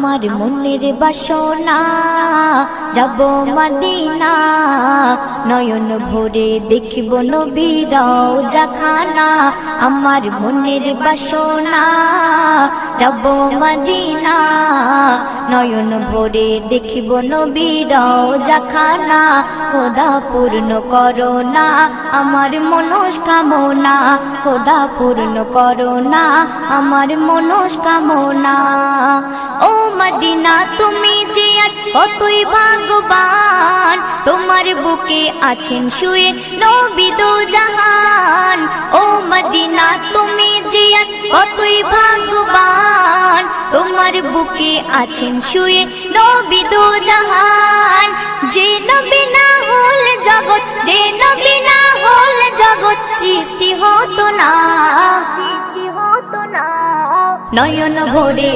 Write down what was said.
আমার মনের বাসনা যাব মদিনা নয়ন ভরে দেখিব নবীর রওজাখানা আমার মনের বাসনা যাব মদিনা নয়ন ভরে দেখিব নবীর রওজাখানা খোদা পূর্ণ করো না আমার মনস্কামনা খোদা পূর্ণ করো না আমার মনস্কামনা ও মদিনা তুমি যে কতই ভাগ্যবান তোমার বুকে আছেন শুয়ে নবী দো জাহান ও মদিনা তুমি যে কতই ভাগ্যবান তোমার বুকে আছেন শুয়ে নবী দো জাহান যে নবী না হল জগৎ যে নবী না হল জগৎ সৃষ্টি হতো না নয়ন ভরে